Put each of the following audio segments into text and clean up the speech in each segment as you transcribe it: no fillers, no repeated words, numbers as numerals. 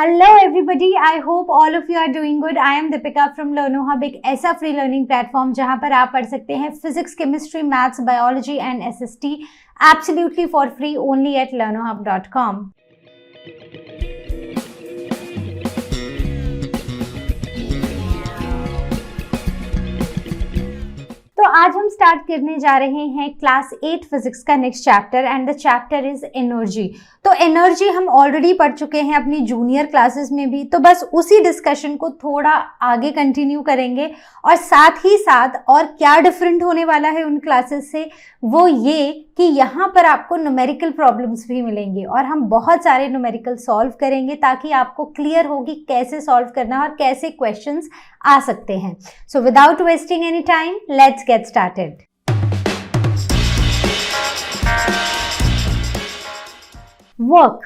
Hello everybody, I hope all of you are doing good. I am Deepika from Learnohub, एक ऐसा free learning platform जहां पर आप पढ़ सकते हैं physics, chemistry, maths, biology and SST absolutely for free only at learnohub.com। तो आज हम स्टार्ट करने जा रहे हैं क्लास 8 फिजिक्स का next chapter and the chapter is energy. तो एनर्जी हम ऑलरेडी पढ़ चुके हैं अपनी जूनियर क्लासेस में भी, तो बस उसी डिस्कशन को थोड़ा आगे कंटिन्यू करेंगे। और साथ ही साथ और क्या डिफरेंट होने वाला है उन क्लासेस से, वो ये कि यहाँ पर आपको न्यूमेरिकल प्रॉब्लम्स भी मिलेंगे और हम बहुत सारे न्यूमेरिकल सॉल्व करेंगे ताकि आपको क्लियर हो कि कैसे सॉल्व करना और कैसे क्वेश्चंस आ सकते हैं। So without wasting any time, let's get started. Work,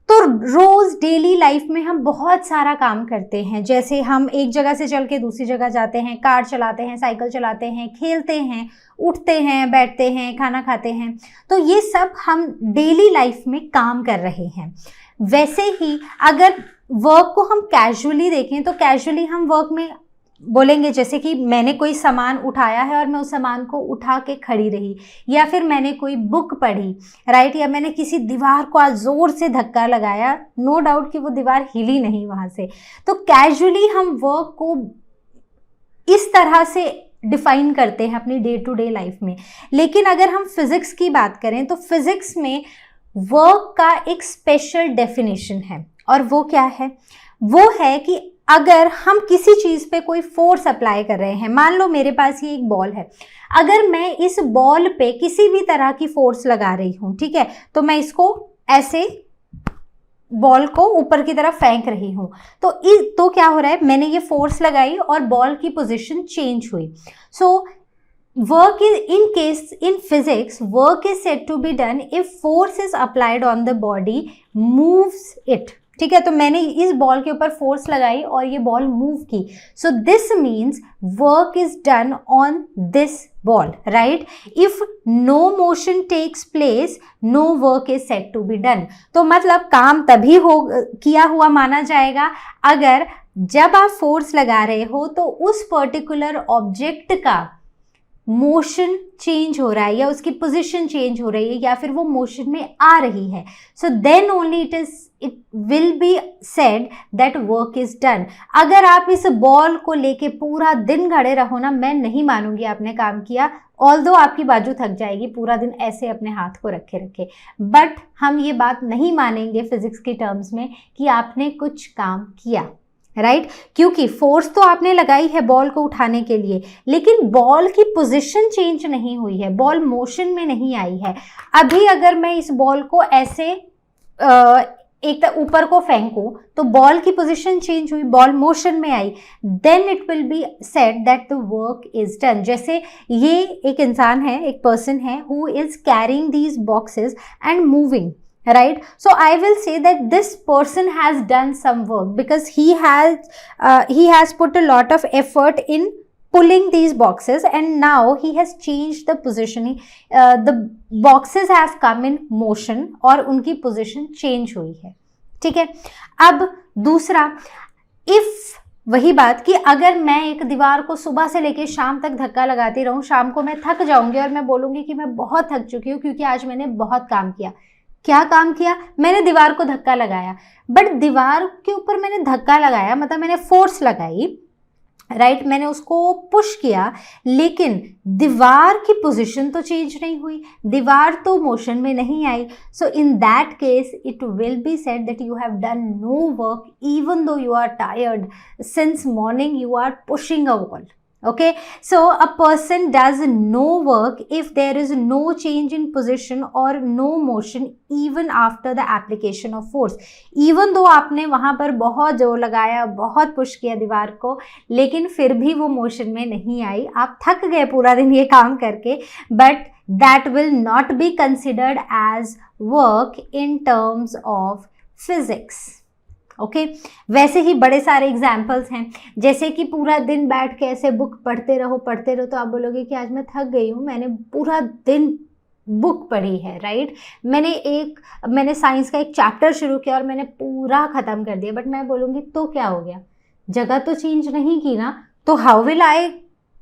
तो रोज डेली लाइफ में हम बहुत सारा काम करते हैं। जैसे हम एक जगह से चल के दूसरी जगह जाते हैं, कार चलाते हैं, साइकिल चलाते हैं, खेलते हैं, उठते हैं, बैठते हैं, खाना खाते हैं। तो ये सब हम डेली लाइफ में काम कर रहे हैं। वैसे ही अगर वर्क को हम कैजुअली देखें तो कैजुअली हम वर्क में बोलेंगे जैसे कि मैंने कोई सामान उठाया है और मैं उस सामान को उठा के खड़ी रही, या फिर मैंने कोई बुक पढ़ी, राइट, या मैंने किसी दीवार को आज जोर से धक्का लगाया, नो डाउट कि वो दीवार हिली नहीं वहां से। तो कैजुअली हम वर्क को इस तरह से डिफाइन करते हैं अपनी डे टू डे लाइफ में। लेकिन अगर हम फिजिक्स की बात करें तो फिजिक्स में वर्क का एक स्पेशल डेफिनेशन है, और वो क्या है? वो है कि अगर हम किसी चीज पे कोई फोर्स अप्लाई कर रहे हैं, मान लो मेरे पास ये एक बॉल है, अगर मैं इस बॉल पे किसी भी तरह की फोर्स लगा रही हूं, ठीक है, तो मैं इसको ऐसे बॉल को ऊपर की तरफ फेंक रही हूं, तो क्या हो रहा है, मैंने ये फोर्स लगाई और बॉल की पोजीशन चेंज हुई। सो work is in physics, work is said to be done if force is applied on the body moves it। ठीक है, तो मैंने इस बॉल के ऊपर फोर्स लगाई और ये बॉल मूव की, so this means work is done on this ball, right. If no motion takes place, no work is said to be done. तो मतलब काम तभी किया हुआ माना जाएगा अगर जब आप फोर्स लगा रहे हो तो उस पर्टिकुलर ऑब्जेक्ट का मोशन चेंज हो रहा है या उसकी पोजीशन चेंज हो रही है या फिर वो मोशन में आ रही है। So then only it will be said that work is done. अगर आप इस बॉल को लेके पूरा दिन खड़े रहो ना, मैं नहीं मानूंगी आपने काम किया, ऑल्दो आपकी बाजू थक जाएगी पूरा दिन ऐसे अपने हाथ को रखे रखे, बट हम ये बात नहीं मानेंगे फिजिक्स के टर्म्स में कि आपने कुछ काम किया, राइट क्योंकि फोर्स तो आपने लगाई है बॉल को उठाने के लिए, लेकिन बॉल की पोजीशन चेंज नहीं हुई है, बॉल मोशन में नहीं आई है। अभी अगर मैं इस बॉल को ऐसे एक ऊपर को फेंकूं तो बॉल की पोजीशन चेंज हुई, बॉल मोशन में आई, then it will be said that the work is done. जैसे ये एक इंसान है, एक पर्सन है who is carrying these boxes and moving, right, so I will say that this person has done some work because he has put a lot of effort in pulling these boxes and now he has changed the positioning, the boxes have come in motion और उनकी position change हुई है, ठीक है। अब दूसरा, if वही बात कि अगर मैं एक दीवार को सुबह से लेके शाम तक धक्का लगाती रहूं, शाम को मैं थक जाऊंगी और मैं बोलूंगी कि मैं बहुत थक चुकी हूँ क्योंकि आज मैंने बहुत काम किया। क्या काम किया? मैंने दीवार को धक्का लगाया, बट दीवार के ऊपर मैंने धक्का लगाया मतलब मैंने फोर्स लगाई, राइट, मैंने उसको पुश किया, लेकिन दीवार की पोजीशन तो चेंज नहीं हुई, दीवार तो मोशन में नहीं आई। So in that case it will be said that you have done no work even though you are tired, since morning you are pushing a wall. Okay, so a person does no work if there is no change in position or no motion even after the application of force. Even though आपने वहाँ पर बहुत जोर लगाया, बहुत push किया दीवार को, लेकिन फिर भी वो मोशन में नहीं आई, आप थक गए पूरा दिन ये काम करके, but that will not be considered as work in terms of physics. Okay वैसे ही बड़े सारे एग्जाम्पल्स हैं, जैसे कि पूरा दिन बैठ के ऐसे बुक पढ़ते रहो तो आप बोलोगे कि आज मैं थक गई हूँ, मैंने पूरा दिन बुक पढ़ी है, राइट। मैंने साइंस का एक चैप्टर शुरू किया और मैंने पूरा ख़त्म कर दिया, बट मैं बोलूँगी तो क्या हो गया, जगह तो चेंज नहीं की ना, तो how will I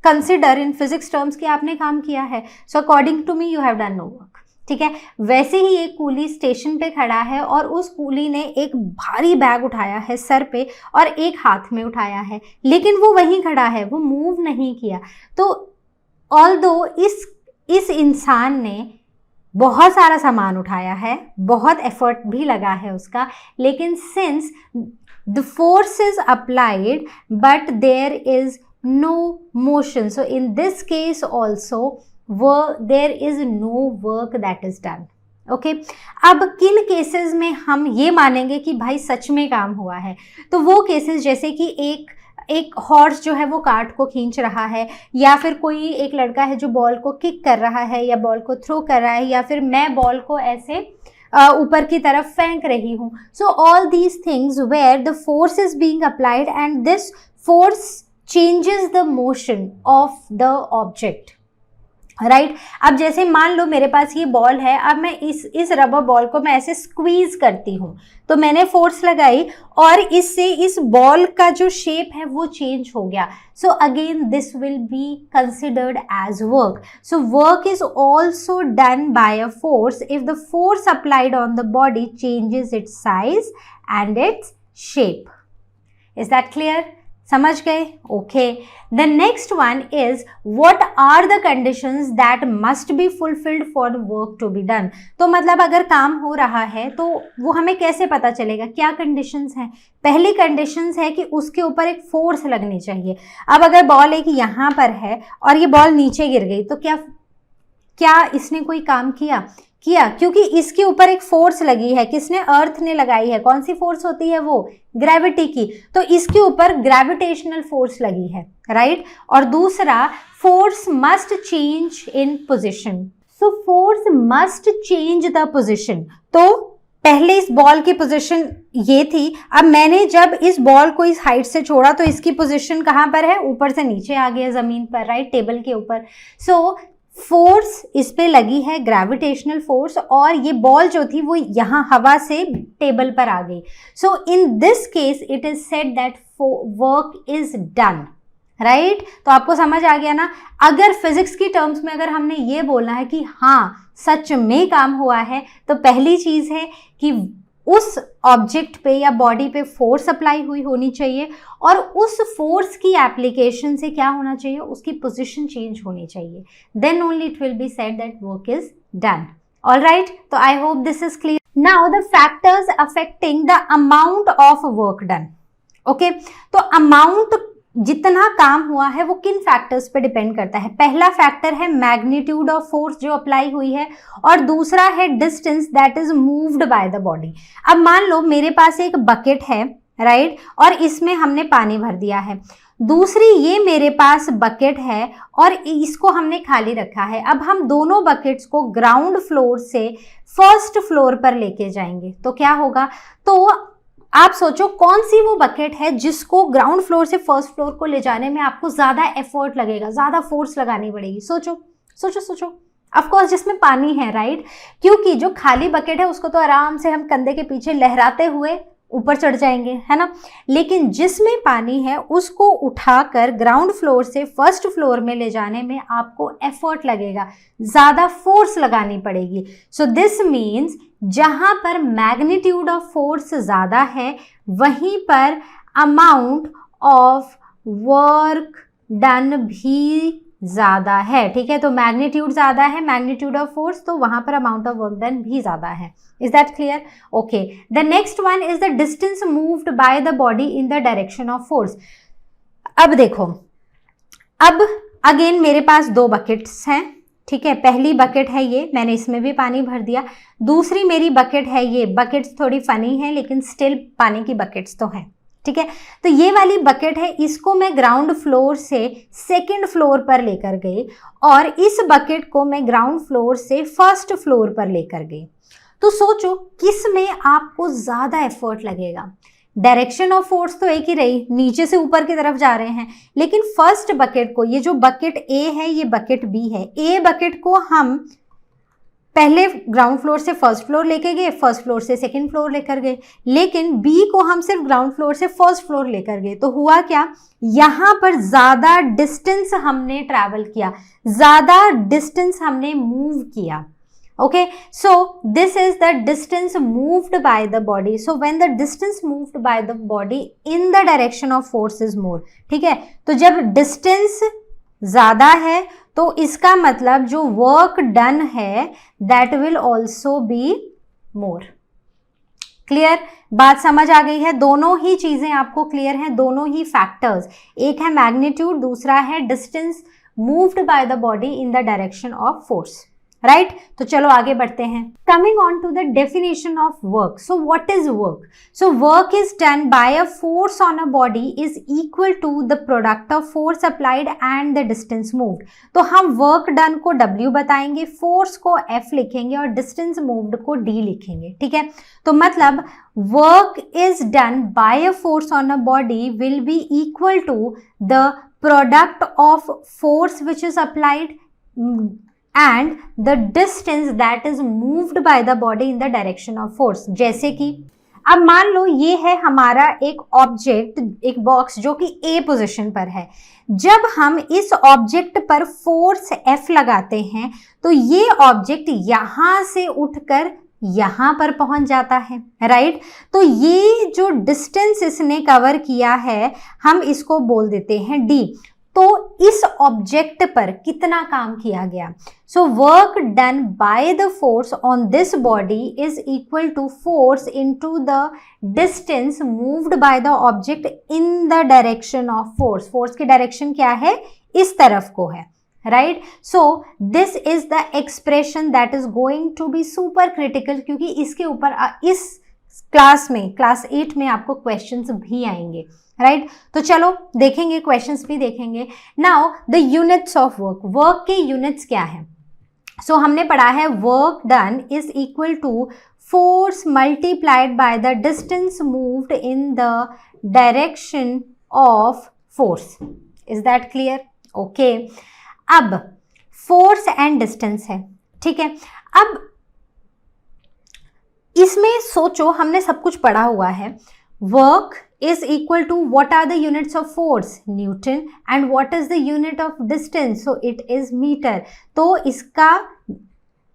consider in physics terms कि आपने काम किया है। So according to me you have done no work, ठीक है। वैसे ही एक कूली स्टेशन पे खड़ा है और उस कूली ने एक भारी बैग उठाया है सर पे और एक हाथ में उठाया है, लेकिन वो वहीं खड़ा है, वो मूव नहीं किया। तो ऑल्दो इस इंसान ने बहुत सारा सामान उठाया है, बहुत एफर्ट भी लगा है उसका, लेकिन since the force is applied but there is no motion, so in this case also there is no work that is done, okay। अब किन केसेस में हम ये मानेंगे कि भाई सच में काम हुआ है, तो वो केसेस जैसे कि एक हॉर्स जो है वो कार्ट को खींच रहा है, या फिर कोई एक लड़का है जो बॉल को किक कर रहा है या बॉल को थ्रो कर रहा है, या फिर मैं बॉल को ऐसे ऊपर की तरफ फेंक रही हूँ। So all these things where the force is being applied and this force changes the motion of the object, right. अब जैसे मान लो मेरे पास ये बॉल है, अब मैं इस रबर बॉल को मैं ऐसे स्क्वीज करती हूँ, तो मैंने फोर्स लगाई और इससे इस बॉल का जो शेप है वो चेंज हो गया। So again this will be considered as work. So work is also done by a force if the force applied on the body changes its size and its shape. Is that clear? समझ गए? Okay. The next one is what are the conditions that must be fulfilled for the work to be done. तो मतलब अगर काम हो रहा है तो वो हमें कैसे पता चलेगा, क्या कंडीशंस हैं? पहली कंडीशंस है कि उसके ऊपर एक फोर्स लगनी चाहिए। अब अगर बॉल एक यहाँ पर है और ये बॉल नीचे गिर गई, तो क्या इसने कोई काम किया? क्योंकि इसके ऊपर एक फोर्स लगी है। किसने? अर्थ ने लगाई है। कौन सी फोर्स होती है वो? ग्रेविटी की। तो इसके ऊपर ग्रेविटेशनल फोर्स लगी है, राइट। और दूसरा, force must change in position. So force must change the position. तो पहले इस बॉल की पोजीशन ये थी, अब मैंने जब इस बॉल को इस हाइट से छोड़ा तो इसकी पोजीशन कहाँ पर है? ऊपर से नीचे आ गया जमीन पर, राइट, टेबल के ऊपर। सो फोर्स इस पे लगी है, ग्रेविटेशनल फोर्स, और ये बॉल जो थी वो यहाँ हवा से टेबल पर आ गई। So in this case it is said that work is done, right. तो आपको समझ आ गया ना? अगर फिजिक्स की टर्म्स में अगर हमने ये बोलना है कि हाँ सच में काम हुआ है, तो पहली चीज है कि उस ऑब्जेक्ट पे या बॉडी पे फोर्स अप्लाई हुई होनी चाहिए, और उस फोर्स की एप्लीकेशन से क्या होना चाहिए? उसकी पोजीशन चेंज होनी चाहिए। Then only it will be said that work is done. Alright, तो I hope this is clear. Now the factors affecting the amount of work done. Okay, तो अमाउंट, जितना काम हुआ है वो किन फैक्टर्स पे डिपेंड करता है? पहला फैक्टर है मैग्नीट्यूड ऑफ फोर्स जो अप्लाई हुई है, और दूसरा है distance that is moved by the body. अब मान लो मेरे पास एक बकेट है, राइट, और इसमें हमने पानी भर दिया है। दूसरी ये मेरे पास बकेट है और इसको हमने खाली रखा है। अब हम दोनों बकेट्स को ग्राउंड फ्लोर से फर्स्ट फ्लोर पर लेके जाएंगे तो क्या होगा? तो आप सोचो कौन सी वो बकेट है जिसको ग्राउंड फ्लोर से फर्स्ट फ्लोर को ले जाने में आपको ज्यादा एफर्ट लगेगा, ज्यादा फोर्स लगानी पड़ेगी। सोचो सोचो सोचो। ऑफ कोर्स जिसमें पानी है, राइट, क्योंकि जो खाली बकेट है उसको तो आराम से हम कंधे के पीछे लहराते हुए ऊपर चढ़ जाएंगे, है ना। लेकिन जिसमें पानी है उसको उठाकर ग्राउंड फ्लोर से फर्स्ट फ्लोर में ले जाने में आपको एफर्ट लगेगा, ज्यादा फोर्स लगानी पड़ेगी। सो दिस मीन्स जहां पर मैग्नीट्यूड ऑफ फोर्स ज्यादा है वहीं पर अमाउंट ऑफ वर्क डन भी ज्यादा है, ठीक है। तो मैग्नीट्यूड ज्यादा है, मैग्नीट्यूड ऑफ फोर्स, तो वहां पर अमाउंट ऑफ वर्क डन भी ज्यादा है। Is that clear? Okay, the next one is the distance moved by the body in the direction of force. अब देखो, अब अगेन मेरे पास दो बकेट्स हैं, ठीक है। पहली बकेट है ये, मैंने इसमें भी पानी भर दिया। दूसरी मेरी बकेट है ये, बकेट्स थोड़ी फनी है लेकिन स्टिल पानी की बकेट्स तो हैं, ठीक है। तो ये वाली बकेट है, इसको मैं ग्राउंड फ्लोर से सेकंड फ्लोर पर लेकर गई और इस बकेट को मैं ग्राउंड फ्लोर से फर्स्ट फ्लोर पर लेकर गई। तो सोचो किस में आपको ज्यादा एफर्ट लगेगा? डायरेक्शन ऑफ फोर्स तो एक ही रही, नीचे से ऊपर की तरफ जा रहे हैं, लेकिन फर्स्ट बकेट को, ये जो बकेट ए है ये बकेट बी है, ए बकेट को हम पहले ग्राउंड फ्लोर से फर्स्ट फ्लोर लेके गए, फर्स्ट फ्लोर से सेकंड फ्लोर लेकर गए, लेकिन बी को हम सिर्फ ग्राउंड फ्लोर से फर्स्ट फ्लोर लेकर गए, तो हुआ क्या, यहाँ पर ज्यादा डिस्टेंस हमने ट्रैवल किया, ज्यादा डिस्टेंस हमने मूव किया. Okay, so this is the distance moved by the body. So when the distance moved by the body in the direction of force is more. ठीक है, तो जब डिस्टेंस ज्यादा है तो इसका मतलब जो वर्क डन है that will also be more. Clear, बात समझ आ गई है. दोनों ही चीजें आपको क्लियर हैं, दोनों ही फैक्टर्स, एक है मैग्नीट्यूड, दूसरा है distance moved by the body in the direction of force. Right, तो चलो आगे बढ़ते हैं. Coming on to the definition of work. So what is work? So work is done by a force on a body is equal to the product of force applied and the distance moved. तो हम work done को W बताएंगे, force को F लिखेंगे और distance moved को D लिखेंगे. ठीक है, तो मतलब work is done by a force on a body will be equal to the product of force which is applied and the distance that is moved by the body in the direction of force. जैसे कि अब मान लो ये है हमारा एक object, एक box जो कि A पोजीशन पर है. जब हम इस ऑब्जेक्ट पर फोर्स F लगाते हैं तो ये ऑब्जेक्ट यहां से उठकर यहां पर पहुंच जाता है. राइट, तो ये जो डिस्टेंस इसने कवर किया है हम इसको बोल देते हैं D. तो इस ऑब्जेक्ट पर कितना काम किया गया? So work done by the force on this body is equal to force into the distance moved by the object in the direction of force. Force की डायरेक्शन क्या है? इस तरफ को है. Right, so this is the expression that is going to be super critical, क्योंकि इसके ऊपर इस क्लास में, क्लास 8 में आपको क्वेश्चंस भी आएंगे. राइट, तो चलो देखेंगे, क्वेश्चंस भी देखेंगे. Now the units of work. Work के यूनिट्स क्या है? सो हमने पढ़ा है work done is equal to force multiplied by the distance moved in the direction of force. Is that clear? Okay, अब फोर्स एंड डिस्टेंस है. ठीक है, अब इसमें सोचो, हमने सब कुछ पढ़ा हुआ है. Work is equal to what are the units of force? Newton. And what is the unit of distance? So it is meter. तो इसका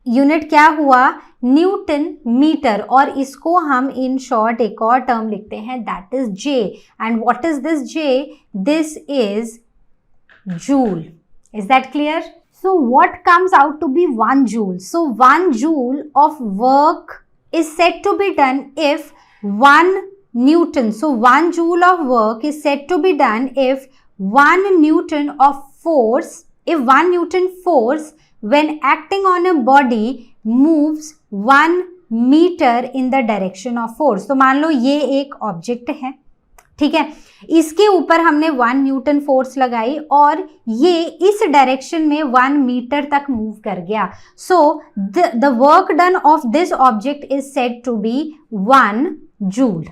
यूनिट क्या हुआ? Newton metre. और इसको हम इन शॉर्ट एक और टर्म लिखते हैं that is J. And what is this J? This is joule. Is that clear? So what comes out to be 1 joule? So 1 joule of work is said to be done if 1 Newton. So 1 joule of work is said to be done if 1 Newton of force, if 1 Newton force when acting on a body moves 1 meter in the direction of force. तो मान लो ये एक object है. ठीक है, इसके ऊपर हमने 1 न्यूटन फोर्स लगाई और ये इस डायरेक्शन में 1 मीटर तक मूव कर गया. So the work done of this object is said to be 1 joule.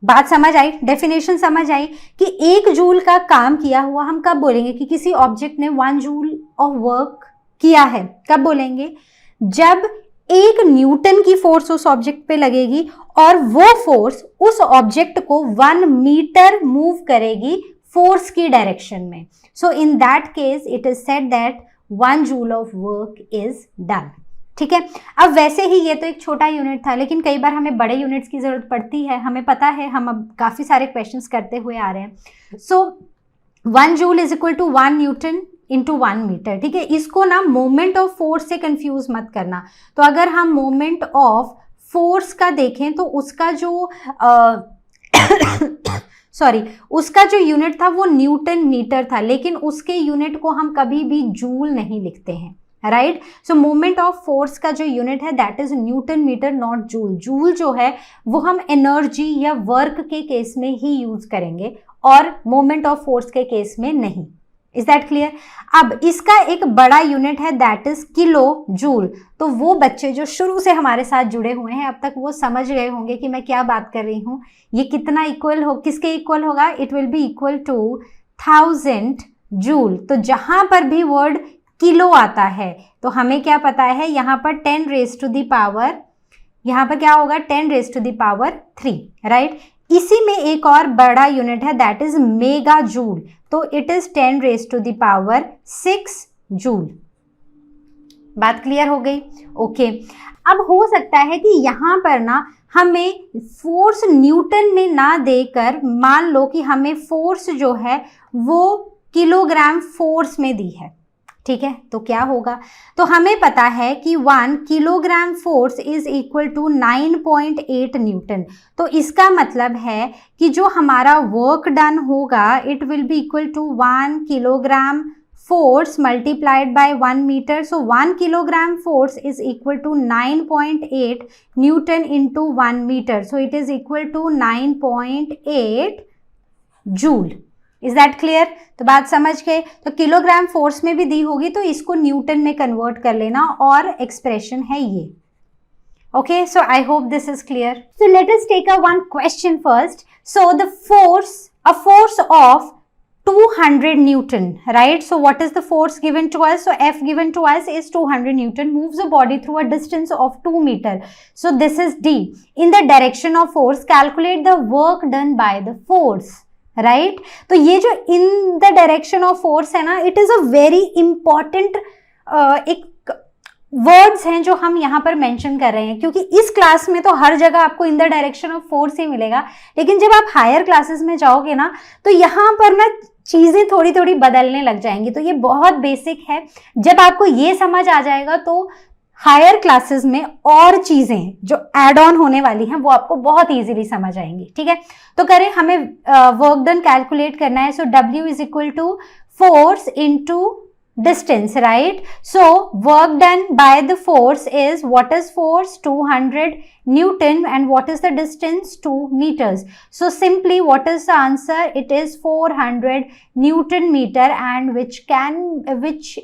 बात समझ आई? डेफिनेशन समझ आई कि 1 जूल का काम किया हुआ हम कब बोलेंगे कि किसी ऑब्जेक्ट ने 1 जूल ऑफ वर्क किया है? कब बोलेंगे? जब 1 न्यूटन की फोर्स उस ऑब्जेक्ट पे लगेगी और वो फोर्स उस ऑब्जेक्ट को 1 मीटर मूव करेगी फोर्स की डायरेक्शन में. So in that case it is said that 1 joule of work is done. ठीक है, अब वैसे ही ये तो एक छोटा यूनिट था, लेकिन कई बार हमें बड़े यूनिट्स की जरूरत पड़ती है. हमें पता है, हम अब काफी सारे क्वेश्चंस करते हुए आ रहे हैं. So 1 joule is equal to 1 newton into 1 metre. ठीक है, इसको ना मोमेंट ऑफ फोर्स से कंफ्यूज मत करना. तो अगर हम मोमेंट ऑफ फोर्स का देखें तो उसका जो उसका जो यूनिट था वो न्यूटन मीटर था, लेकिन उसके यूनिट को हम कभी भी जूल नहीं लिखते हैं. Right, so moment of force का जो यूनिट है that is newton metre, not joule. Joule जो है वो हम एनर्जी या वर्क के केस में ही यूज करेंगे और मोमेंट ऑफ फोर्स के केस में नहीं. Is that clear? अब इसका एक बड़ा यूनिट है दैट इज किलो जूल. तो वो बच्चे जो शुरू से हमारे साथ जुड़े हुए हैं अब तक वो समझ गए होंगे कि मैं क्या बात कर रही हूँ. ये कितना इक्वल हो, किसके इक्वल होगा? It will be equal to 1000 joule. तो जहां पर भी वर्ड किलो आता है, तो हमें क्या पता है यहाँ पर 10 रेज टू द पावर, यहाँ पर क्या होगा 10 raise to the power 3, right. इसी में एक और बड़ा यूनिट है दैट इज मेगा जूल, तो it is 10 raise to the power 6 joule. बात क्लियर हो गई? ओके। अब हो सकता है कि यहाँ पर ना हमें फोर्स न्यूटन में ना देकर मान लो कि हमें फोर्स जो है वो किलोग्राम फोर्स में दी है, ठीक है। तो क्या होगा, तो हमें पता है कि 1 kilogram force is equal to 9.8 newton. तो इसका मतलब है कि जो हमारा वर्क डन होगा it will be equal to 1 kilogram force multiplied by 1 meter. So 1 kilogram force is equal to 9.8 Newton into 1 meter. So it is equal to 9.8 joule. Is that clear? तो बात समझ गए? तो किलोग्राम फोर्स में भी दी होगी तो इसको न्यूटन में कन्वर्ट कर लेना और एक्सप्रेशन है ये. Okay, so I hope this is clear. So let us take a one question first. So the force, a force of 200 Newton, right? So what is the force given to us? So F given to us is 200 Newton, moves a body through a distance of 2 meter. So this is D. In the direction of force, calculate the work done by the force, right? तो ये जो in the direction of force है ना, it is a very important एक words हैं जो हम यहाँ पर मेंशन कर रहे हैं, क्योंकि इस क्लास में तो हर जगह आपको in the direction of force ही मिलेगा, लेकिन जब आप हायर क्लासेस में जाओगे ना तो यहाँ पर ना चीजें थोड़ी थोड़ी बदलने लग जाएंगी. तो ये बहुत बेसिक है. जब आपको ये समझ आ जाएगा तो हायर क्लासेस में और चीजें जो एड ऑन होने वाली हैं वो आपको बहुत इजीली समझ आएंगी. ठीक है, तो करें. हमें वर्क डन कैलकुलेट करना है. So W is equal to force into distance, right? So work done by the force is, what is force? 200 Newton, and what is the distance? 2 meters. So simply what is the answer? It is 400 Newton meter, and which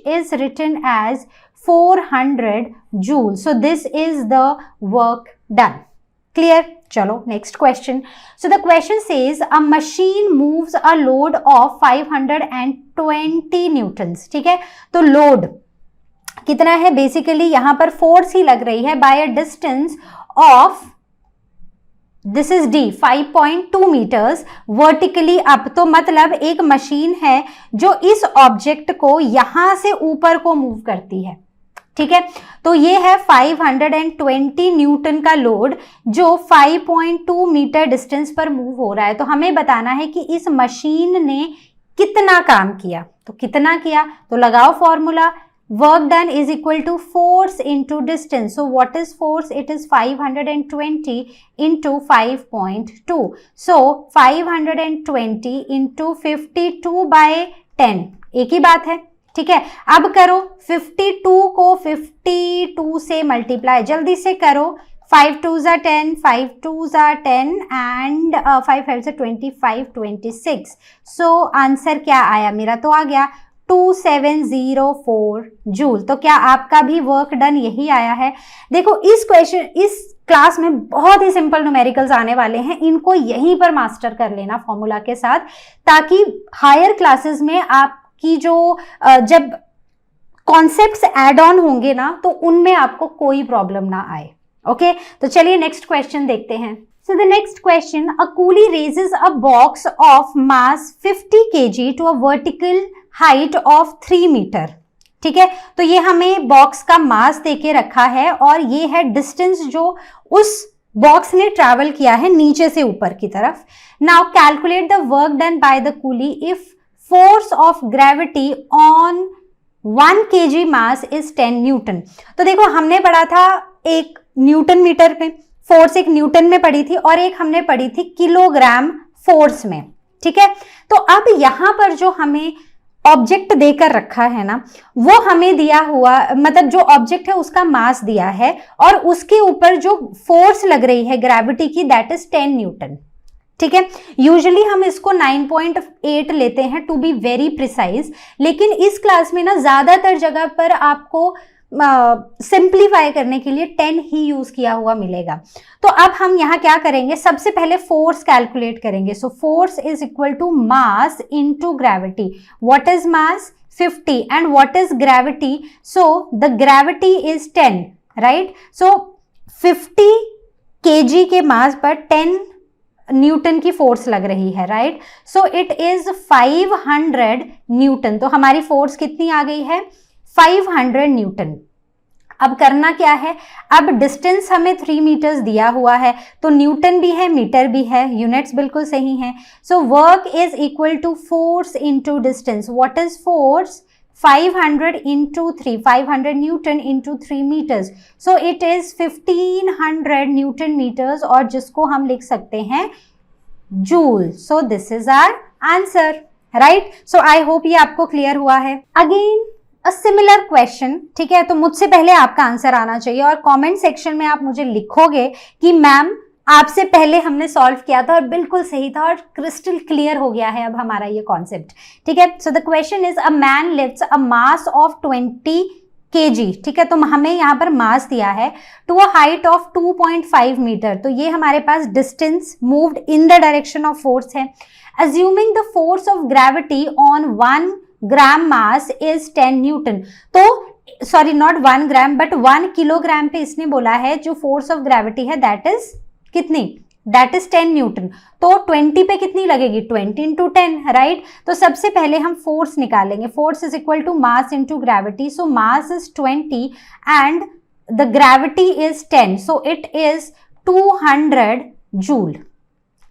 is written as 400 joule. So this is the work done. Clear? चलो next question. So the question says a machine moves a load of 520 newtons. ठीक है, तो load कितना है? Basically यहां पर force ही लग रही है by a distance of, this is D, 5.2 metres vertically up. तो मतलब एक मशीन है जो इस ऑब्जेक्ट को यहां से ऊपर को मूव करती है. ठीक है, तो ये है 520 न्यूटन का लोड जो 5.2 मीटर डिस्टेंस पर मूव हो रहा है. तो हमें बताना है कि इस मशीन ने कितना काम किया. तो कितना किया, तो लगाओ formula. Work done is equal to force into distance. So what is force? It is 520 into 5.2. So 520 into 52/10, एक ही बात है. ठीक है, अब करो 52 को 52 से मल्टीप्लाई, जल्दी से करो. 5 2s are 10, 5 2s are 10 and 5 5s are 25, 26. So answer क्या आया मेरा? तो आ गया 2704 जूल. तो क्या आपका भी वर्क डन यही आया है? देखो इस क्लास में बहुत ही सिंपल न्यूमेरिकल्स आने वाले हैं, इनको यहीं पर मास्टर कर लेना फॉर्मूला के साथ, ताकि हायर क्लासेस में आप कि जो जब कॉन्सेप्ट्स एड ऑन होंगे ना तो उनमें आपको कोई प्रॉब्लम ना आए. ओके, तो चलिए नेक्स्ट क्वेश्चन देखते हैं. So the next question, a coolie raises a box of mass 50 kg to a vertical height of 3 metre. ठीक है, तो ये हमें बॉक्स का मास देके रखा है और ये है डिस्टेंस जो उस बॉक्स ने ट्रैवल किया है नीचे से ऊपर की तरफ. Now calculate the work done by the coolie if force of gravity on 1 kg mass is 10 newton. तो देखो हमने पढ़ा था एक न्यूटन मीटर में, फोर्स एक न्यूटन में पढ़ी थी और एक हमने पढ़ी थी किलोग्राम फोर्स में. ठीक है, तो अब यहां पर जो हमें ऑब्जेक्ट देकर रखा है ना, वो हमें दिया हुआ, मतलब जो ऑब्जेक्ट है उसका मास दिया है और उसके ऊपर जो फोर्स लग रही है ग्रेविटी की, दैट इज 10 न्यूटन. ठीक है, यूजुअली हम इसको 9.8 लेते हैं टू बी वेरी प्रिसाइज, लेकिन इस क्लास में ना ज्यादातर जगह पर आपको सिंप्लीफाई करने के लिए 10 ही यूज किया हुआ मिलेगा. तो अब हम यहाँ क्या करेंगे, सबसे पहले फोर्स कैलकुलेट करेंगे. So force is equal to mass into gravity. What is mass? 50 and what is gravity? So the gravity is 10, right? So 50 kg के मास पर 10 न्यूटन की फोर्स लग रही है, right? So it is 500 Newton. तो हमारी force कितनी आ गई है? 500 न्यूटन। अब करना क्या है? अब डिस्टेंस हमें 3 मीटर्स दिया हुआ है, तो न्यूटन भी है, मीटर भी है, यूनिट्स बिल्कुल सही हैं। So work is equal to force into distance. What is force? 500 into 3, 500 Newton into 3 meters. So it is 1500 Newton meters, और जिसको हम लिख सकते हैं joule. So this is our answer, right? So I hope ये आपको क्लियर हुआ है। Again a similar question, ठीक है? तो मुझसे पहले आपका आंसर आना चाहिए, और कमेंट सेक्शन में आप मुझे लिखोगे कि मैम आपसे पहले हमने सॉल्व किया था और बिल्कुल सही था और क्रिस्टल क्लियर हो गया है अब हमारा ये कॉन्सेप्ट, ठीक है? So the question is a man lifts a mass of 20 kg, ठीक है? तो हमें यहाँ पर मास दिया है to a height of 2.5 meter. तो ये हमारे पास distance moved in the direction of force है। Assuming the force of gravity on 1 gram mass is 10 newton. तो sorry, not 1 gram but 1 kilogram पे इसने बोला है जो फोर्स ऑफ ग्रेविटी है दैट इज कितनी? That is 10 newton. तो 20 पे कितनी लगेगी? 20 इंटू 10, राइट? तो सबसे पहले हम फोर्स निकालेंगे। Force is equal to mass into gravity. So mass is 20 and the gravity is 10, so it is 200 joule.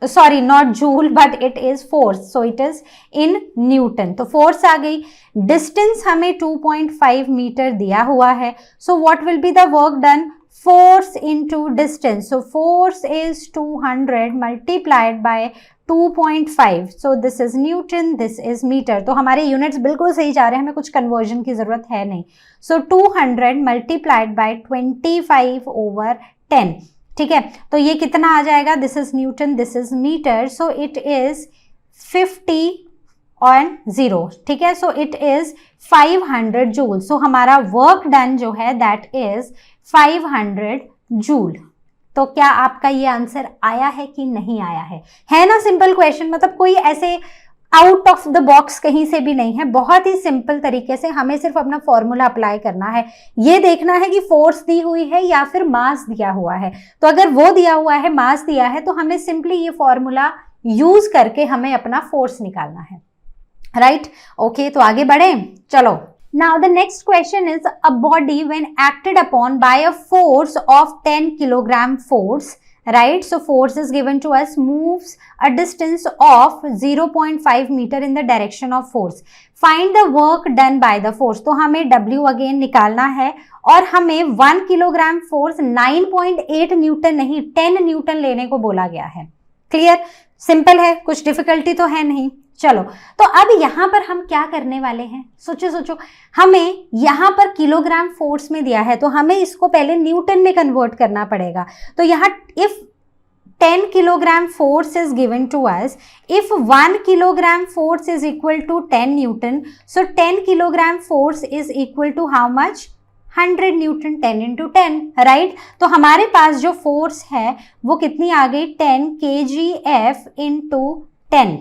Sorry, not joule but it is force, so it is in newton. तो force आ गई। Distance हमें 2.5 metre दिया हुआ है। So what will be the work done? Force into distance. So force is 200 multiplied by 2.5. So this is Newton, this is meter. तो हमारे units बिल्कुल सही जा रहे हैं, हमें कुछ कन्वर्जन की जरूरत है नहीं। So 200 multiplied by 25 over 10. ठीक है? तो ये कितना आ जाएगा? This is Newton, this is meter. So it is 50 on 0. ठीक है? So it is 500 joule. So हमारा वर्क डन जो है दैट इज 500 जूल। तो क्या आपका ये आंसर आया है कि नहीं आया है ना? सिंपल क्वेश्चन, मतलब कोई ऐसे आउट ऑफ द बॉक्स कहीं से भी नहीं है, बहुत ही सिंपल तरीके से हमें सिर्फ अपना फॉर्मूला अप्लाई करना है। ये देखना है कि फोर्स दी हुई है या फिर मास दिया हुआ है। तो अगर वो दिया हुआ है, मास दिया है, तो हमें सिंपली ये फॉर्मूला यूज करके हमें अपना फोर्स निकालना है, राइट? ओके, तो आगे बढ़े, चलो। Now the next question is a body when acted upon by a force of 10 kilogram force, right? So force is given to us, moves a distance of 0.5 meter in the direction of force. Find the work done by the force. तो हमें W again निकालना है, और हमें 1 kilogram force 9.8 Newton नहीं 10 Newton लेने को बोला गया है। क्लियर? सिंपल है, कुछ डिफिकल्टी तो है नहीं। चलो, तो अब यहां पर हम क्या करने वाले हैं? सोचो, हमें यहां पर किलोग्राम फोर्स में दिया है, तो हमें इसको पहले न्यूटन में कन्वर्ट करना पड़ेगा। तो यहां if 10 kilogram force is given to us, if 1 kilogram force is equal to 10 Newton, so 10 kilogram force is equal to how much? 100 Newton. 10 into 10, right? तो हमारे पास जो फोर्स है वो कितनी आ गई? 10 kgf into 10,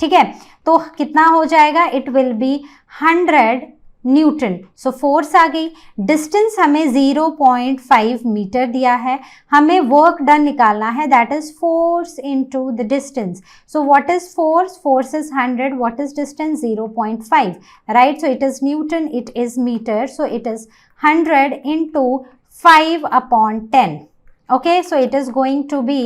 ठीक है? तो कितना हो जाएगा? It will be 100 newton. So force आ गई। डिस्टेंस हमें 0.5 मीटर दिया है, हमें वर्क डन निकालना है, that is force into the distance. So what is force? Force is 100, what is distance? 0.5, right? So it is newton, it is metre, so it is 100 into 5 upon 10. Okay, so it is going to be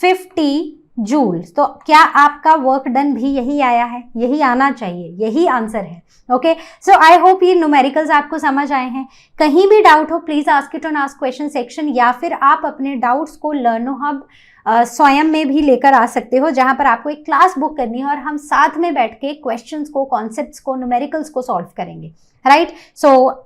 50 joule. तो क्या आपका work done भी यही आया है? यही आना चाहिए, यही आंसर है। ओके, सो आई होप ये न्यूमेरिकल्स आपको समझ आए हैं। कहीं भी डाउट हो please ask it on ask question section, या फिर आप अपने डाउट्स को लर्नो हब स्वयं में भी लेकर आ सकते हो, जहां पर आपको एक क्लास बुक करनी है और हम साथ में बैठ के क्वेश्चंस को, कॉन्सेप्ट्स को, न्यूमेरिकल्स को सॉल्व करेंगे, राइट? सो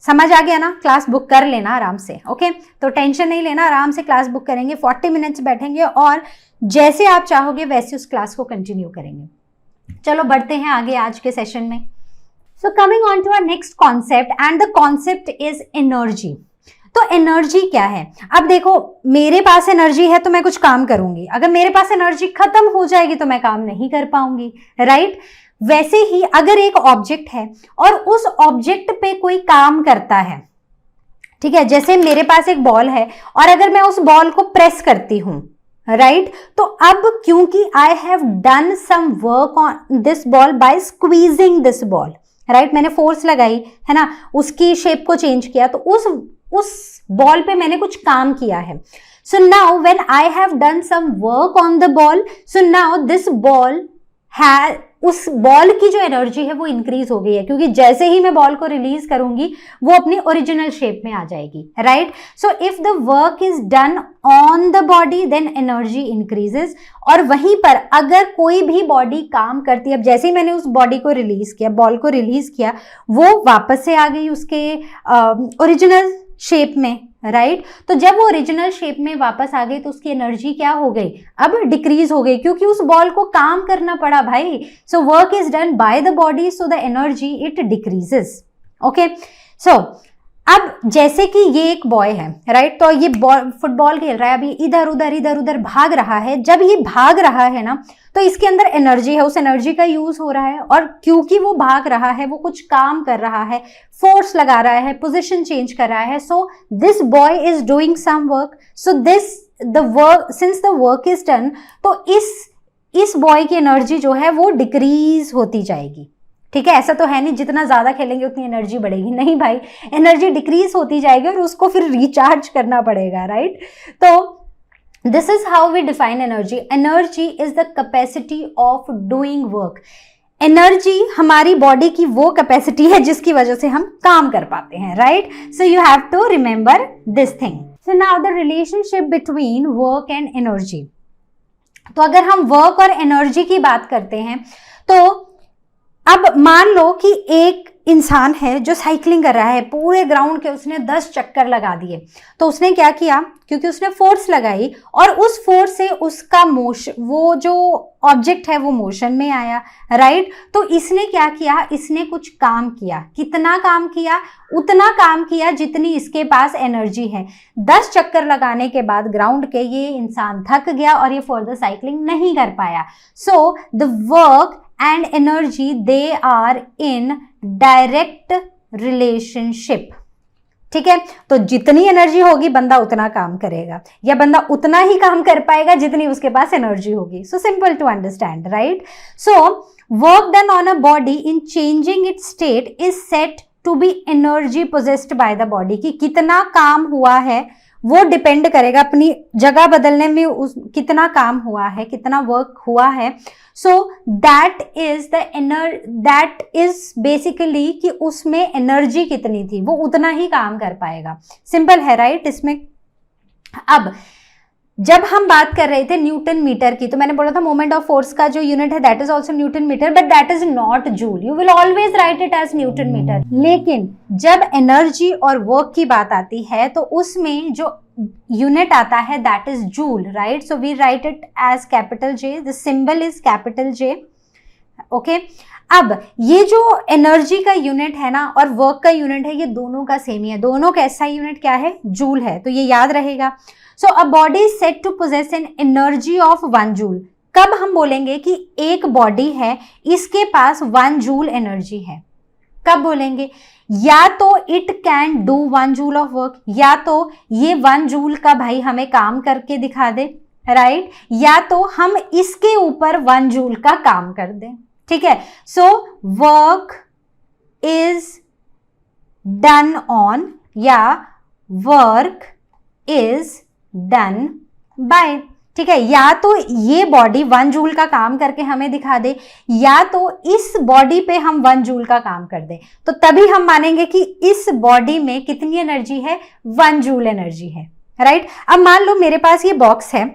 समझ आ गया ना? क्लास बुक कर लेना आराम से। ओके, तो टेंशन नहीं लेना, आराम से क्लास बुक करेंगे, 40 मिनट्स बैठेंगे और जैसे आप चाहोगे वैसे उस क्लास को कंटिन्यू करेंगे। चलो बढ़ते हैं आगे आज के सेशन में। So coming on to our next concept, and the concept is energy. तो एनर्जी क्या है? अब देखो, मेरे पास एनर्जी है तो मैं कुछ काम करूंगी, अगर मेरे पास एनर्जी खत्म हो जाएगी तो मैं काम नहीं कर पाऊंगी, राइट? वैसे ही अगर एक ऑब्जेक्ट है और उस ऑब्जेक्ट पे कोई काम करता है, ठीक है, जैसे मेरे पास एक बॉल है और अगर मैं उस बॉल को प्रेस करती हूं, राइट, तो अब क्योंकि I have done some work on this ball by squeezing this ball, right, मैंने फोर्स लगाई है ना, उसकी शेप को चेंज किया, तो उस बॉल पे मैंने कुछ काम किया है. So now when I have done some work on the ball, so now this ball है, उस बॉल की जो एनर्जी है वो इंक्रीज हो गई है, क्योंकि जैसे ही मैं बॉल को रिलीज करूंगी वो अपनी ओरिजिनल शेप में आ जाएगी, right. So if the work is done on the body then energy increases. और वहीं पर अगर कोई भी बॉडी काम करती है, अब जैसे ही मैंने उस बॉडी को रिलीज किया, बॉल को रिलीज किया, वो वापस से आ गई उसके ओरिजिनल शेप में, राइट. तो जब वो ओरिजिनल शेप में वापस आ गई तो उसकी एनर्जी क्या हो गई, अब डिक्रीज हो गई, क्योंकि उस बॉल को काम करना पड़ा भाई. So work is done by the body, so the energy it decreases. Okay, so अब जैसे कि ये एक बॉय है, राइट, तो ये फुटबॉल खेल रहा है, अभी इधर उधर भाग रहा है. जब ये भाग रहा है ना, तो इसके अंदर एनर्जी है, उस एनर्जी का यूज हो रहा है, और क्योंकि वो भाग रहा है, वो कुछ काम कर रहा है, फोर्स लगा रहा है, पोजीशन चेंज कर रहा है. So this boy is doing some work. So since the work is done, तो इस बॉय की एनर्जी जो है वो डिक्रीज होती जाएगी. ठीक है, ऐसा तो है नहीं जितना ज्यादा खेलेंगे उतनी एनर्जी बढ़ेगी, नहीं भाई, एनर्जी डिक्रीज होती जाएगी और उसको फिर रिचार्ज करना पड़ेगा, राइट. तो this is how we define energy. Energy is the capacity of doing work. Energy हमारी बॉडी की वो कैपेसिटी है जिसकी वजह से हम काम कर पाते हैं, right. So you have to remember this thing. So now the relationship between work and energy. तो अगर हम वर्क और एनर्जी की बात करते हैं, तो अब मान लो कि एक इंसान है जो साइकिलिंग कर रहा है, पूरे ग्राउंड के उसने 10 चक्कर लगा दिए. तो उसने क्या किया, क्योंकि उसने फोर्स लगाई और उस फोर्स से उसका मोशन, वो जो ऑब्जेक्ट है वो मोशन में आया, राइट. तो इसने क्या किया, इसने कुछ काम किया. कितना काम किया, उतना काम किया जितनी इसके पास एनर्जी है. 10 चक्कर लगाने के बाद ग्राउंड के ये इंसान थक गया और ये फर्दर साइकिलिंग नहीं कर पाया. सो the work and energy, they are in direct relationship. ठीक है, तो जितनी एनर्जी होगी बंदा उतना काम करेगा, या बंदा उतना ही काम कर पाएगा जितनी उसके पास एनर्जी होगी. So simple to understand, right. So work done on a body in changing its state is set to be energy possessed by the body. कि कितना काम हुआ है वो डिपेंड करेगा अपनी जगह बदलने में, कितना काम हुआ है, कितना वर्क हुआ है. सो दैट इज बेसिकली कि उसमें एनर्जी कितनी थी, वो उतना ही काम कर पाएगा. सिंपल है, राइट. इसमें अब जब हम बात कर रहे थे न्यूटन मीटर की, तो मैंने बोला था मोमेंट ऑफ फोर्स का जो यूनिट है that is also newton metre, but that is not joule. You will always write it as newton metre. लेकिन जब एनर्जी और वर्क की बात आती है तो उसमें जो यूनिट आता है that is joule, right. So we write it as capital J. The symbol is capital J. Okay, अब ये जो एनर्जी का यूनिट है ना और वर्क का यूनिट है, ये दोनों का सेम ही है. दोनों का ऐसा यूनिट क्या है, जूल है. तो ये याद रहेगा. So a body is said to possess an energy of 1 joule. कब हम बोलेंगे कि एक बॉडी है, इसके पास 1 जूल एनर्जी है, कब बोलेंगे, या तो it can do 1 joule of work, या तो ये 1 जूल का भाई हमें काम करके दिखा दे, राइट, या तो हम इसके ऊपर 1 जूल का काम कर दें. ठीक है. सो वर्क इज डन ऑन, या वर्क इज डन बाय. ठीक है, या तो ये बॉडी 1 जूल का काम करके हमें दिखा दे, या तो इस बॉडी पे हम 1 जूल का काम कर दें, तो तभी हम मानेंगे कि इस बॉडी में कितनी एनर्जी है, 1 जूल एनर्जी है, राइट. अब मान लो मेरे पास ये बॉक्स है,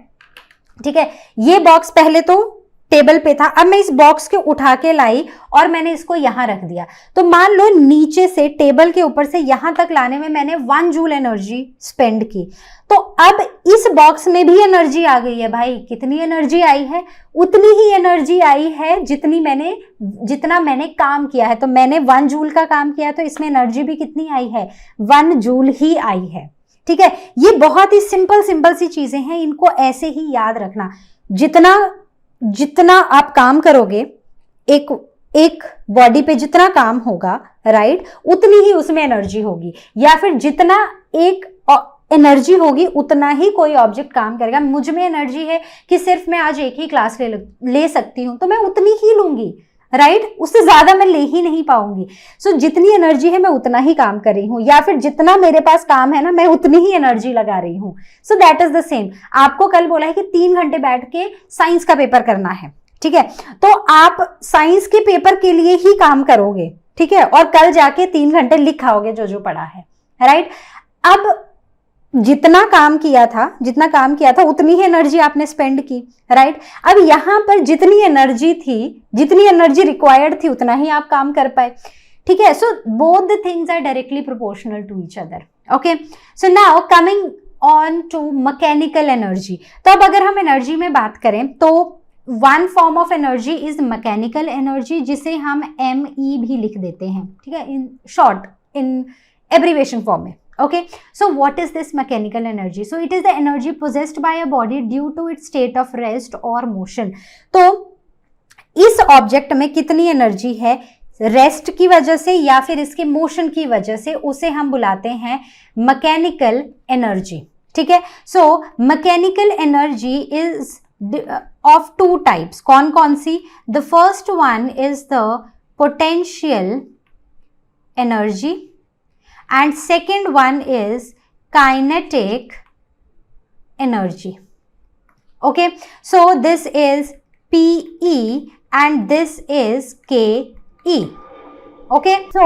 ठीक है, ये बॉक्स पहले तो टेबल पे था, अब मैं इस बॉक्स को उठा के लाई और मैंने इसको यहां रख दिया. तो मान लो नीचे से टेबल के ऊपर से यहां तक लाने में मैंने 1 जूल एनर्जी स्पेंड की. तो अब इस बॉक्स में भी एनर्जी आ गई है भाई. कितनी एनर्जी आई है, उतनी ही एनर्जी आई है जितना मैंने काम किया है. तो मैंने 1 जूल का काम किया, तो इसमें एनर्जी भी कितनी आई है, 1 जूल ही आई है. ठीक है, ये बहुत ही सिंपल सी चीजें हैं, इनको ऐसे ही याद रखना. जितना आप काम करोगे, एक एक बॉडी पे जितना काम होगा, राइट, उतनी ही उसमें एनर्जी होगी, या फिर जितना एक एनर्जी होगी उतना ही कोई ऑब्जेक्ट काम करेगा। मुझ में एनर्जी है कि सिर्फ मैं आज एक ही क्लास ले सकती हूं, तो मैं उतनी ही लूंगी, राइट, उससे ज्यादा मैं ले ही नहीं पाऊंगी। सो जितनी एनर्जी है मैं उतना ही काम कर रही हूँ, या फिर जितना मेरे पास काम है ना, मैं उतनी ही एनर्जी लगा रही हूँ। सो दैट इज द सेम। आपको कल बोला है कि 3 घंटे बैठ के साइंस का पेपर करना है, ठीक है, तो आप साइंस के पेपर के लिए ही काम करोगे, ठीक है, और कल जाके 3 घंटे लिखाओगे जो जो पढ़ा है, राइट। अब जितना काम किया था उतनी ही एनर्जी आपने स्पेंड की, राइट। अब यहां पर जितनी एनर्जी रिक्वायर्ड थी उतना ही आप काम कर पाए, ठीक है। So both the things are directly proportional to each other, okay. So now coming on to mechanical energy. तो अब अगर हम एनर्जी में बात करें तो one form of energy is mechanical energy, जिसे हम ME भी लिख देते हैं, ठीक है, in short, in abbreviation form में, okay. So what is this mechanical energy? So it is the energy possessed by a body due to its state of rest or motion. तो इस ऑब्जेक्ट में कितनी एनर्जी है rest की वजह से या फिर इसके मोशन की वजह से, उसे हम बुलाते हैं मैकेनिकल एनर्जी, ठीक है। So mechanical energy is of 2 types. कौन कौन सी? The first one is the potential energy and second one is kinetic energy, okay. So this is PE and this is KE, okay. So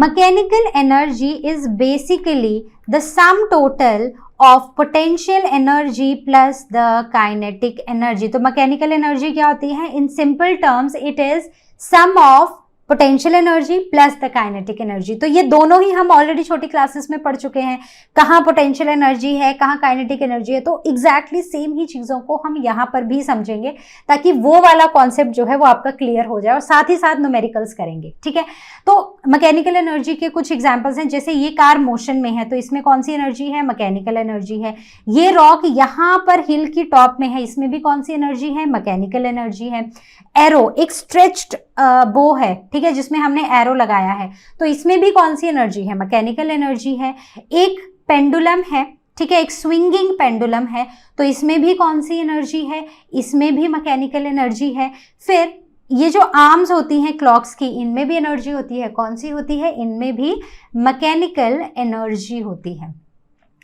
mechanical energy is basically the sum total of potential energy plus the kinetic energy. तो mechanical energy क्या होती है? In simple terms it is sum of potential energy plus the kinetic energy. तो ये दोनों ही हम already छोटी classes में पढ़ चुके हैं, कहाँ पोटेंशियल एनर्जी है, कहाँ काइनेटिक एनर्जी है। तो एग्जैक्टली सेम ही चीज़ों को हम यहाँ पर भी समझेंगे, ताकि वो वाला कॉन्सेप्ट जो है वो आपका क्लियर हो जाए, और साथ ही साथ न्यूमेरिकल्स करेंगे, ठीक है। तो मैकेनिकल एनर्जी के कुछ एग्जाम्पल्स हैं, जैसे ये कार मोशन में है तो इसमें कौन सी एनर्जी है? मैकेनिकल एनर्जी है। ये रॉक यहाँ पर हिल की टॉप में है, इसमें भी कौन सी एनर्जी है? मैकेनिकल एनर्जी है। एरो, एक स्ट्रेच्ड बो है, ठीक है, जिसमें हमने एरो लगाया है, तो इसमें भी कौन सी एनर्जी है? मैकेनिकल एनर्जी है। एक पेंडुलम है, ठीक है, एक स्विंगिंग पेंडुलम है, तो इसमें भी कौन सी एनर्जी है? इसमें भी मैकेनिकल एनर्जी है। फिर ये जो आर्म्स होती हैं क्लॉक्स की, इनमें भी एनर्जी होती है। कौन सी होती है? इनमें भी मैकेनिकल एनर्जी होती है।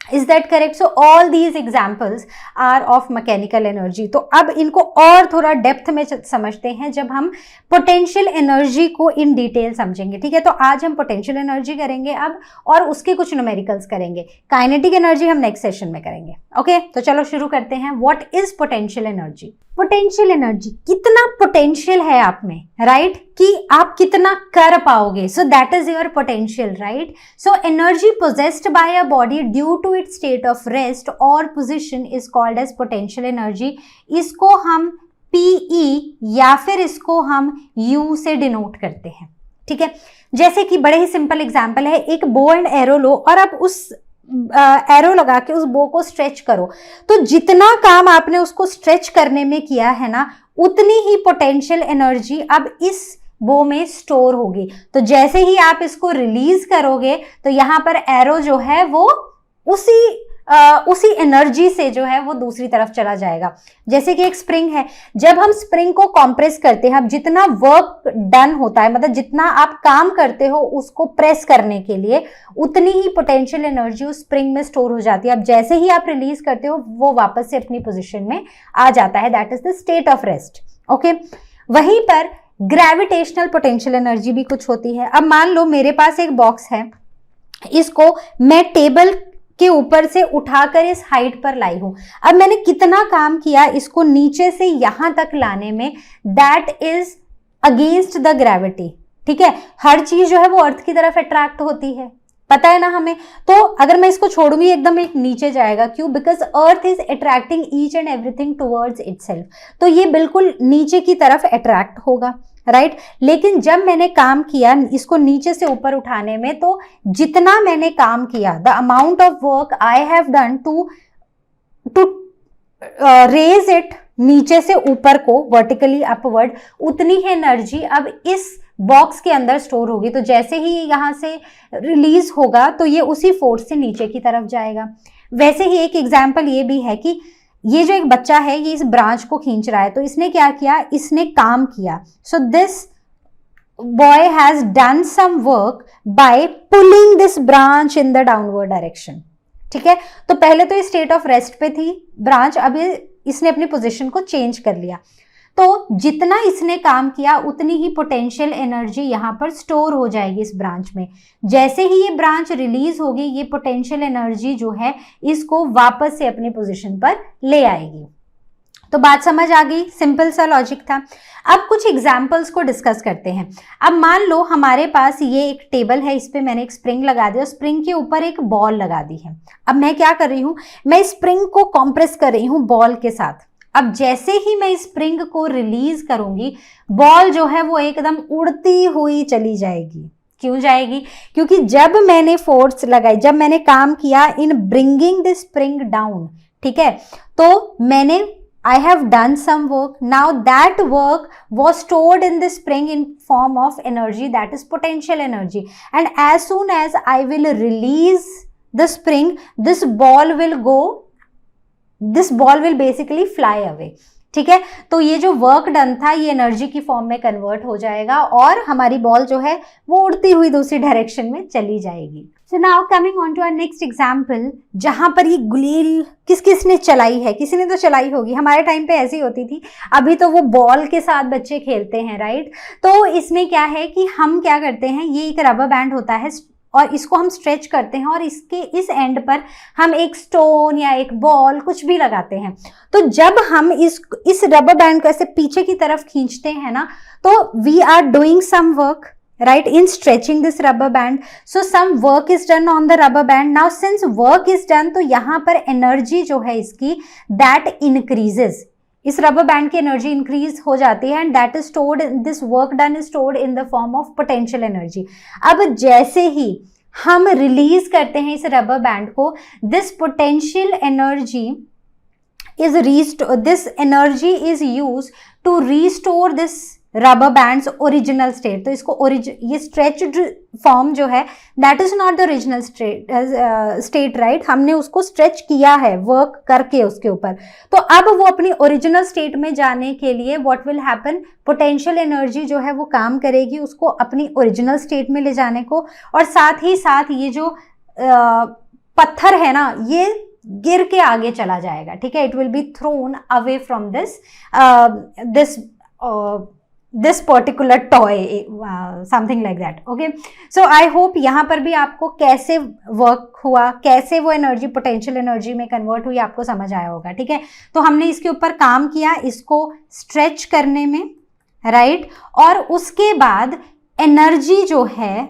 Is that correct? So all these examples are of mechanical energy. तो अब इनको और थोड़ा डेप्थ में समझते हैं जब हम पोटेंशियल एनर्जी को इन डिटेल समझेंगे, ठीक है। तो आज हम पोटेंशियल एनर्जी करेंगे अब, और उसके कुछ न्यूमेरिकल्स करेंगे। काइनेटिक एनर्जी हम नेक्स्ट सेशन में करेंगे, ओके। तो चलो शुरू करते हैं। What is potential energy? Potential energy, कितना पोटेंशियल है आप में, राइट, कि आप कितना कर पाओगे। So that is your potential, right. So energy possessed by a body due to its state of rest और position is called as potential energy. इसको हम PE या फिर इसको हम U से डिनोट करते हैं, ठीक है। जैसे कि बड़े ही सिंपल एग्जाम्पल है, एक बो एंड एरो लो और आप उस एरो लगा के उस बो को स्ट्रेच करो, तो जितना काम आपने उसको स्ट्रेच करने में किया है ना, उतनी ही पोटेंशियल एनर्जी अब इस बो में स्टोर होगी। तो जैसे ही आप इसको रिलीज करोगे तो यहाँ पर एरो जो है वो उसी एनर्जी से जो है वो दूसरी तरफ चला जाएगा। जैसे कि एक स्प्रिंग है, जब हम स्प्रिंग को कॉम्प्रेस करते हैं, अब जितना वर्क डन होता है, मतलब जितना आप काम करते हो उसको प्रेस करने के लिए, उतनी ही पोटेंशियल एनर्जी उस स्प्रिंग में स्टोर हो जाती है। अब जैसे ही आप रिलीज करते हो वो वापस से अपनी पोजीशन में आ जाता है। That is the state of rest, okay. वहीं पर ग्रेविटेशनल पोटेंशियल एनर्जी भी कुछ होती है। अब मान लो मेरे पास एक बॉक्स है, इसको मैं टेबल के ऊपर से उठाकर इस हाइट पर लाई हूं। अब मैंने कितना काम किया इसको नीचे से यहां तक लाने में, that is against the gravity, ठीक है। हर चीज जो है वो अर्थ की तरफ अट्रैक्ट होती है, पता है ना हमें। तो अगर मैं इसको छोड़ूंगी एकदम एक नीचे जाएगा, क्यों? Because earth is attracting each and everything towards itself, तो ये बिल्कुल नीचे की तरफ अट्रैक्ट होगा, राइट। लेकिन जब मैंने काम किया इसको नीचे से ऊपर उठाने में, तो जितना मैंने काम किया, the amount of work I have done to raise it नीचे से ऊपर को वर्टिकली अपवर्ड, उतनी ही एनर्जी अब इस बॉक्स के अंदर स्टोर होगी। तो जैसे ही यहाँ से रिलीज होगा तो ये उसी फोर्स से नीचे की तरफ जाएगा। वैसे ही एक एग्जाम्पल ये भी है कि ये जो एक बच्चा है ये इस ब्रांच को खींच रहा है, तो इसने क्या किया, इसने काम किया। So this boy has done some work by pulling this branch in the downward direction. ठीक है, तो पहले तो ये स्टेट ऑफ रेस्ट पे थी ब्रांच, अब इसने अपनी पोजीशन को चेंज कर लिया। तो जितना इसने काम किया उतनी ही पोटेंशियल एनर्जी यहाँ पर स्टोर हो जाएगी इस ब्रांच में। जैसे ही ये ब्रांच रिलीज होगी ये पोटेंशियल एनर्जी जो है इसको वापस से अपनी पोजीशन पर ले आएगी। तो बात समझ आ गई, सिंपल सा लॉजिक था। अब कुछ एग्जाम्पल्स को डिस्कस करते हैं। अब मान लो हमारे पास ये एक टेबल है, इस पे मैंने एक स्प्रिंग लगा दिया, स्प्रिंग के ऊपर एक बॉल लगा दी है। अब मैं क्या कर रही हूँ, मैं स्प्रिंग को कॉम्प्रेस कर रही हूँ बॉल के साथ। अब जैसे ही मैं स्प्रिंग को रिलीज करूंगी बॉल जो है वो एकदम उड़ती हुई चली जाएगी। क्यों जाएगी, क्योंकि जब मैंने फोर्स लगाई, जब मैंने काम किया in bringing the spring down, ठीक है, तो मैंने I have done some work. Now that work was stored in the spring in form of energy, that is potential energy. And as soon as I will release the spring, this ball will basically fly away. ठीक है, तो ये जो work done था ये energy की form में convert हो जाएगा और हमारी बॉल जो है वो उड़ती हुई दूसरी डायरेक्शन में चली जाएगी। So now coming on to our next example, जहां पर ये गुलेल किसने चलाई है, किसी ने तो चलाई होगी, हमारे टाइम पे ऐसी होती थी। अभी तो वो बॉल के साथ बच्चे खेलते हैं, राइट। तो इसमें क्या है कि हम क्या करते हैं, ये एक रबर बैंड होता है और इसको हम स्ट्रेच करते हैं और इसके इस एंड पर हम एक स्टोन या एक बॉल कुछ भी लगाते हैं। तो जब हम इस रबर बैंड को ऐसे पीछे की तरफ खींचते हैं ना, तो we are doing some work, right, in stretching this rubber band. So some work is done on the rubber band. Now since work is done, तो यहाँ पर एनर्जी जो है इसकी that increases. इस रबर बैंड की एनर्जी इंक्रीज हो जाती है and that is stored, this work done is stored in the form of potential energy. अब जैसे ही हम रिलीज करते हैं इस रबर बैंड को, this potential energy this energy is used to restore this rubber bands original state. तो इसको ये स्ट्रेच्ड फॉर्म जो है that is not the original state, right, हमने उसको स्ट्रेच किया है वर्क करके उसके ऊपर। तो अब वो अपनी ओरिजिनल स्टेट में जाने के लिए what will happen, potential energy जो है वो काम करेगी उसको अपनी ओरिजिनल स्टेट में ले जाने को, और साथ ही साथ ये जो पत्थर है ना ये गिर के आगे चला जाएगा। ठीक है, it will be thrown away from this particular toy, something like that. Okay, so I hope यहाँ पर भी आपको कैसे वर्क हुआ, कैसे वो एनर्जी पोटेंशियल एनर्जी में कन्वर्ट हुई आपको समझ आया होगा। ठीक है, तो हमने इसके ऊपर काम किया इसको स्ट्रेच करने में, राइट, और उसके बाद एनर्जी जो है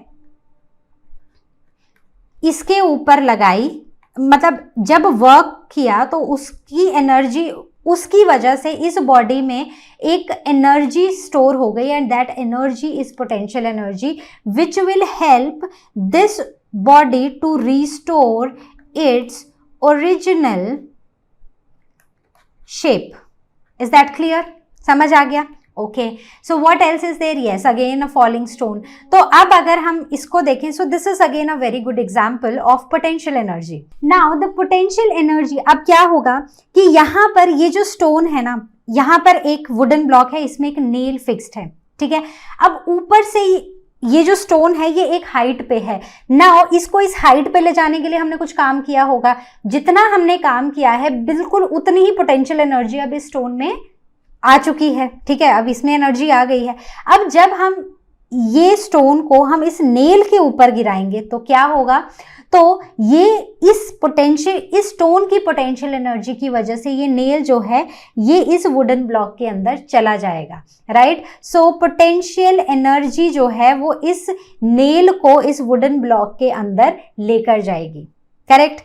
इसके ऊपर लगाई, मतलब जब वर्क किया तो उसकी एनर्जी, उसकी वजह से इस बॉडी में एक एनर्जी स्टोर हो गई and that energy is potential energy which will help this body to restore its original shape. Is that clear, समझ आ गया? Okay, so what else is there? Yes, again a falling stone. तो अब अगर हम इसको देखें, so this is again a very good example of potential energy. Now the potential energy, अब क्या होगा कि यहाँ पर ये जो स्टोन है ना, यहाँ पर एक वुडन ब्लॉक है, इसमें एक नेल फिक्स्ड है। ठीक है, अब ऊपर से ये जो स्टोन है ये एक हाइट पे है। नाउ इसको इस हाइट पे ले जाने के लिए हमने कुछ काम किया होगा, जितना हमने काम किया है बिल्कुल उतनी ही पोटेंशियल एनर्जी अब इस स्टोन में आ चुकी है। ठीक है, अब इसमें एनर्जी आ गई है। अब जब हम ये स्टोन को हम इस नेल के ऊपर गिराएंगे तो क्या होगा, तो ये इस स्टोन की पोटेंशियल एनर्जी की वजह से ये नेल जो है ये इस वुडन ब्लॉक के अंदर चला जाएगा, राइट। सो पोटेंशियल एनर्जी जो है वो इस नेल को इस वुडन ब्लॉक के अंदर लेकर जाएगी, करेक्ट।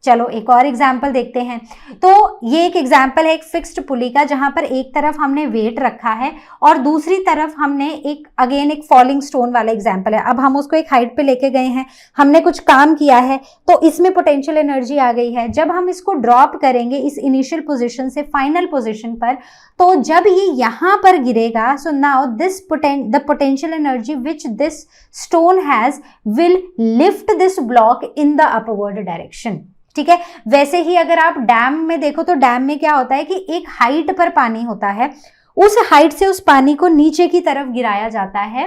चलो एक और एग्जाम्पल देखते हैं। तो ये एक एग्जाम्पल है एक फिक्स्ड पुली का, जहां पर एक तरफ हमने वेट रखा है और दूसरी तरफ हमने एक फॉलिंग स्टोन वाला एग्जाम्पल है। अब हम उसको एक हाइट पे लेके गए हैं, हमने कुछ काम किया है, तो इसमें पोटेंशियल एनर्जी आ गई है। जब हम इसको ड्रॉप करेंगे इस इनिशियल पोजिशन से फाइनल पोजिशन पर, तो जब ये यहां पर गिरेगा, सो now the potential energy which this stone has will lift this block in the upward direction. ठीक है, वैसे ही अगर आप डैम में देखो तो डैम में क्या होता है कि एक हाइट पर पानी होता है, उस हाइट से उस पानी को नीचे की तरफ गिराया जाता है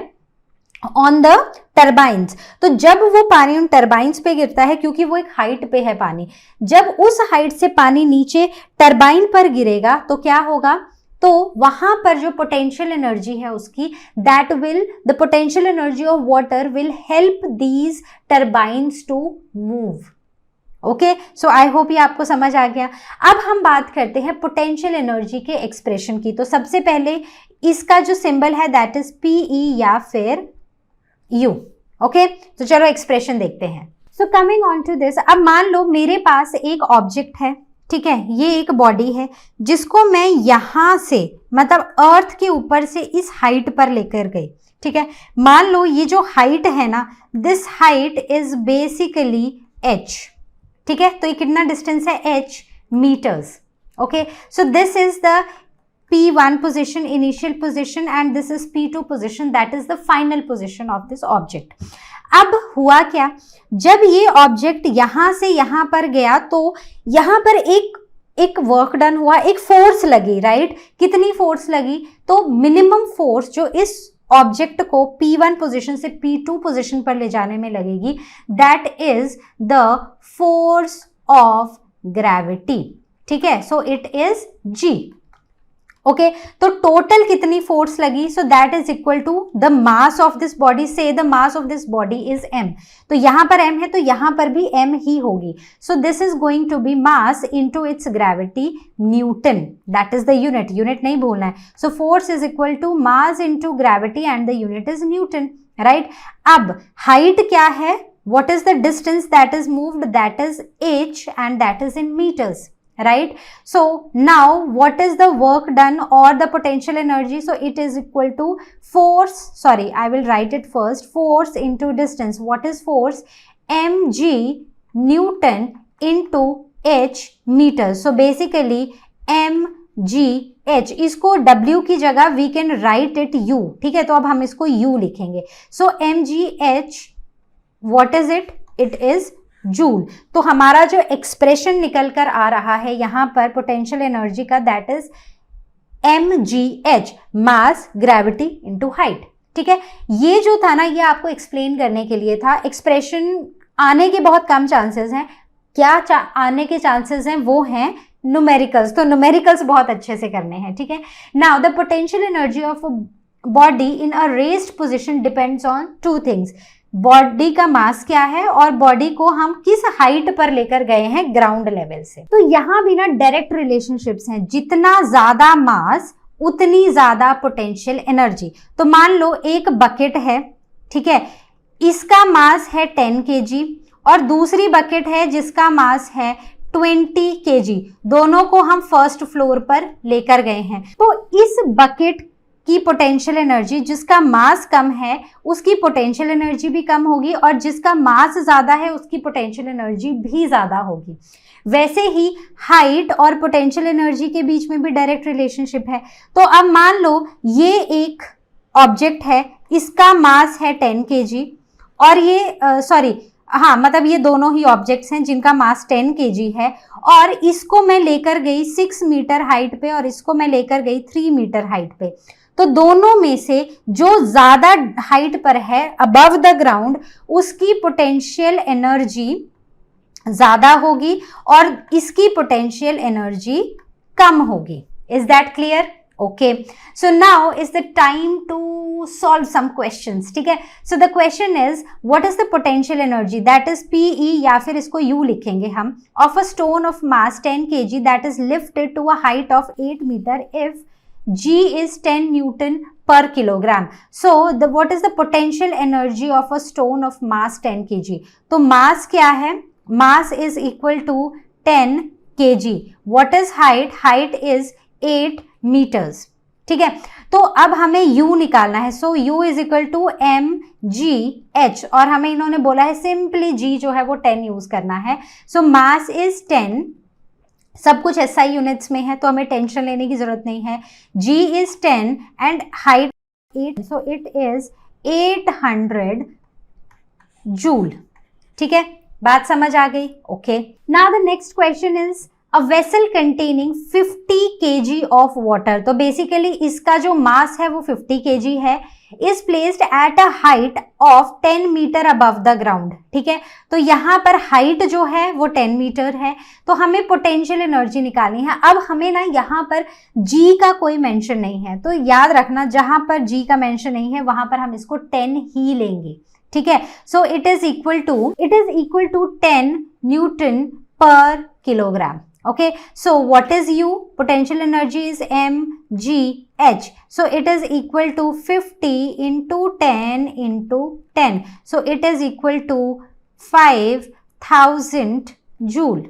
ऑन द टर्बाइंस। तो जब वो पानी उन टर्बाइंस पे गिरता है, क्योंकि वो एक हाइट पे है पानी, जब उस हाइट से पानी नीचे टर्बाइन पर गिरेगा तो क्या होगा, तो वहां पर जो पोटेंशियल एनर्जी है उसकी, that will the potential energy of water will help these turbines to move. Okay, so I hope ये आपको समझ आ गया। अब हम बात करते हैं पोटेंशियल एनर्जी के एक्सप्रेशन की। तो सबसे पहले इसका जो सिंबल है दैट इज PE या फिर U। ओके, तो चलो एक्सप्रेशन देखते हैं। So coming on to this, अब मान लो मेरे पास एक ऑब्जेक्ट है, ठीक है, ये एक बॉडी है जिसको मैं यहां से मतलब अर्थ के ऊपर से इस हाइट पर लेकर गई। ठीक है, मान लो ये जो हाइट है ना, this height is basically h। ठीक है, तो ये कितना डिस्टेंस है, h metres. Okay, so this is the P1 position, initial position, and this is P2 position, that is the final position of this object. अब हुआ क्या, जब ये ऑब्जेक्ट यहां से यहां पर गया तो यहां पर एक वर्क डन हुआ, एक फोर्स लगी, राइट। कितनी फोर्स लगी, तो मिनिमम फोर्स जो इस ऑब्जेक्ट को P1 पोजीशन से P2 पोजीशन पर ले जाने में लगेगी, that is the force of gravity. ठीक है, so it is G। Okay, तो टोटल कितनी फोर्स लगी, so that is equal to the mass of this body, say the mass of this body is m। तो यहां पर m है तो यहां पर भी m ही होगी। So this is going to be mass into its gravity, newton, that is the unit नहीं भूलना है। So force is equal to mass into gravity and the unit is newton, right. अब हाइट क्या है, what is the distance that is moved, that is h and that is in meters, right? So now what is the work done or the potential energy, so it is equal to force, sorry I will write it first, force into distance. What is force, mg newton into h meters, so basically mg h, इसको w की जगह we can write it u। ठीक है, तो अब हम इसको u लिखेंगे। so mg h what is it, it is joule. तो हमारा जो एक्सप्रेशन निकल कर आ रहा है यहां पर पोटेंशियल एनर्जी का, that is mgh, mass gravity into height. ठीक है, ये जो था ना, ये आपको एक्सप्लेन करने के लिए था। एक्सप्रेशन आने के बहुत कम चांसेस हैं, क्या आने के चांसेस हैं, वो हैं न्यूमेरिकल्स। तो न्यूमेरिकल्स बहुत अच्छे से करने हैं। ठीक है, now the potential energy of body in a raised position depends on two things. Body का मास क्या है और बॉडी को हम किस हाइट पर लेकर गए हैं ग्राउंड लेवल से। तो यहां भी ना डायरेक्ट रिलेशनशिप्स हैं, जितना ज्यादा मास उतनी ज्यादा पोटेंशियल एनर्जी। तो मान लो एक बकेट है, ठीक है, इसका मास है 10 kg और दूसरी बकेट है जिसका मास है 20 kg। दोनों को हम फर्स्ट फ्लोर पर लेकर गए हैं। तो इस बकेट की पोटेंशियल एनर्जी, जिसका मास कम है उसकी पोटेंशियल एनर्जी भी कम होगी और जिसका मास ज्यादा है उसकी पोटेंशियल एनर्जी भी ज्यादा होगी। वैसे ही हाइट और पोटेंशियल एनर्जी के बीच में भी डायरेक्ट रिलेशनशिप है। तो अब मान लो ये एक ऑब्जेक्ट है, इसका मास है 10 kg और ये मतलब ये दोनों ही ऑब्जेक्ट्स हैं जिनका मास 10 kg है, और इसको मैं लेकर गई 6 मीटर हाइट पे और इसको मैं लेकर गई 3 मीटर हाइट पे। तो दोनों में से जो ज्यादा हाइट पर है अबव द ग्राउंड, उसकी पोटेंशियल एनर्जी ज्यादा होगी और इसकी पोटेंशियल एनर्जी कम होगी। Is that clear? Okay, so now is the time to solve some questions. ठीक है, so the question is what is the potential energy, that is PE या फिर इसको U लिखेंगे हम, of a stone of mass 10 kg that is lifted to a height of 8 metre if G is 10 Newton per kilogram. So what is the potential energy of a stone of mass 10 kg? तो मास क्या है, mass is equal to 10 kg. What is height? Height is 8 meters. ठीक है, तो अब हमें u निकालना है. So u is equal to mgh, और हमें इन्होंने बोला है सिंपली g जो है वो 10 यूज करना है. सो मास इज 10, सब कुछ SI यूनिट्स में है तो हमें टेंशन लेने की जरूरत नहीं है. g is 10 and height 8, so it is 800 joule. ठीक है, बात समझ आ गई? Okay. Now the next question is a vessel containing 50 kg of water. तो बेसिकली इसका जो मास है वो 50 kg है. Is placed at a height of 10 metre above the ground. ठीक है, तो यहाँ पर हाइट जो है वो 10 मीटर है. तो हमें पोटेंशियल एनर्जी निकालनी है. अब हमें ना यहाँ पर g का कोई मेंशन नहीं है, तो याद रखना जहां पर g का मेंशन नहीं है वहां पर हम इसको 10 ही लेंगे. ठीक है, so it is equal to 10 newton per kilogram. Okay, so what is U? Potential energy is mgh. So it is equal to 50 into 10 into 10. So it is equal to 5000 joule.